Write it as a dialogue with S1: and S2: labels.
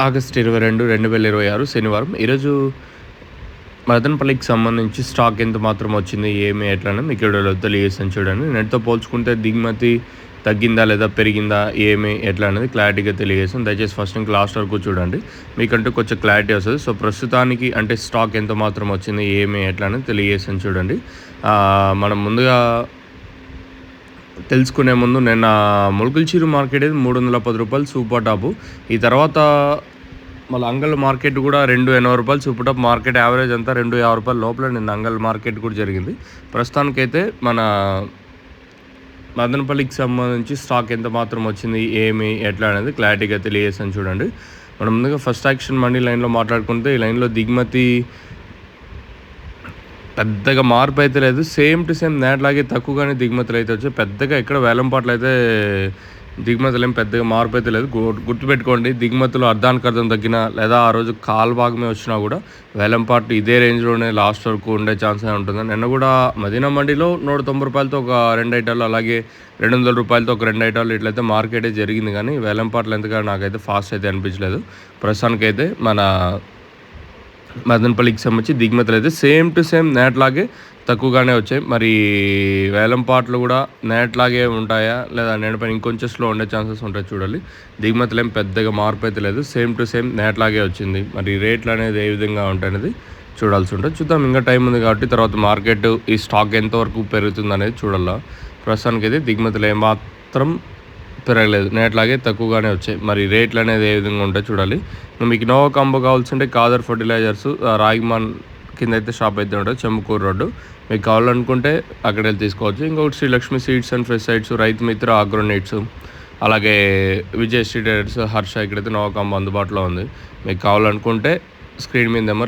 S1: August 22, 2026 శనివారం. ఈరోజు మదనపల్లికి సంబంధించి స్టాక్ ఎంత మాత్రం వచ్చింది, ఏమి ఎట్లా అని మీకు వీడియోలో తెలియజేస్తాను చూడండి. నెట్తో పోల్చుకుంటే దిగుమతి తగ్గిందా లేదా పెరిగిందా, ఏమి ఎట్లా అనేది క్లారిటీగా తెలియజేస్తాను. దయచేసి ఫస్ట్ నుంచి లాస్ట్ వరకు చూడండి, మీకంటూ కొంచెం క్లారిటీ వస్తుంది. సో ప్రస్తుతానికి అంటే స్టాక్ ఎంత మాత్రం వచ్చింది, ఏమి ఎట్లా అనేది తెలియజేస్తాను చూడండి. మనం ముందుగా తెలుసుకునే ముందు నిన్న ములుకుల్చీరు మార్కెట్ అయితే 310 రూపాయలు సూపర్ టాపు. ఈ తర్వాత మళ్ళీ అంగల్ మార్కెట్ కూడా 280 రూపాయలు సూపర్ టాప్. మార్కెట్ యావరేజ్ అంతా 250 రూపాయల లోపల నిన్న అంగల్ మార్కెట్ కూడా జరిగింది. ప్రస్తుతానికైతే మన మదనపల్లికి సంబంధించి స్టాక్ ఎంత మాత్రం వచ్చింది, ఏమి ఎట్లా అనేది క్లారిటీగా తెలియజేస్తాను చూడండి. మనం ముందుగా ఫస్ట్ యాక్షన్ మండీ లైన్లో మాట్లాడుకుంటే, ఈ లైన్లో దిగుమతి పెద్దగా మార్పు అయితే లేదు. సేమ్ టు సేమ్ నేట్లాగే తక్కువగానే దిగుమతులు అయితే వచ్చాయి. పెద్దగా ఎక్కడ వేలంపాట్లు అయితే దిగుమతులు ఏం పెద్దగా మార్పు అయితే లేదు. గుర్తుపెట్టుకోండి, దిగుమతులు అర్ధానికి అర్థం తగ్గినా లేదా ఆ రోజు కాల్ భాగమే వచ్చినా కూడా వేలంపాట్లు ఇదే రేంజ్లోనే లాస్ట్ వరకు ఉండే ఛాన్స్ ఉంటుంది. నిన్న కూడా మదీనా మండీలో 190 రూపాయలతో ఒక 2 ఐటాలు, అలాగే 200 రూపాయలతో ఒక 2 ఐటాలు ఇట్లయితే మార్కెటే జరిగింది. కానీ వేలంపాట్లు ఎంతగా నాకైతే ఫాస్ట్ అయితే అనిపించలేదు. ప్రస్తుతానికైతే మన మదనపల్లికి సంబంధించి దిగుమతులు అయితే సేమ్ టు సేమ్ నేట్లాగే తక్కువగానే వచ్చాయి. మరి వేలంపాట్లు కూడా నేట్లాగే ఉంటాయా లేదా నేటిపైన ఇంకొంచెం స్లో ఉండే ఛాన్సెస్ ఉంటాయి చూడాలి. దిగుమతులు ఏం పెద్దగా మార్పు అయితే లేదు, సేమ్ టు సేమ్ నేట్లాగే వచ్చింది. మరి రేట్లు అనేది ఏ విధంగా ఉంటాయి అనేది చూడాల్సి ఉంటుంది. చూద్దాం, ఇంకా టైం ఉంది కాబట్టి తర్వాత మార్కెట్ ఈ స్టాక్ ఎంతవరకు పెరుగుతుంది అనేది చూడాలా. ప్రస్తుతానికి అయితే దిగుమతులు ఏమాత్రం పెరగలేదు, నేట్లాగే తక్కువగానే వచ్చాయి. మరి రేట్లు అనేది ఏ విధంగా ఉంటాయి చూడాలి. మీకు ఇన్నోవా కాంబో కావాల్సింటే కాదర్ ఫర్టిలైజర్స్ రాగిమాన్ కింద అయితే షాప్ అయితే ఉంటుంది, చెమ్మకూరు రోడ్డు. మీకు కావాలనుకుంటే అక్కడ వెళ్ళి తీసుకోవచ్చు. ఇంకొకటి Shri Lakshmi seeds and pesticides, Raithu Mitra ఆగ్రోనైట్స్, అలాగే విజయ్ స్ట్రీటర్స్, హర్ష, ఇక్కడైతే నోవా కాంబో అందుబాటులో ఉంది. మీకు కావాలనుకుంటే స్క్రీన్ మీద నెంబర్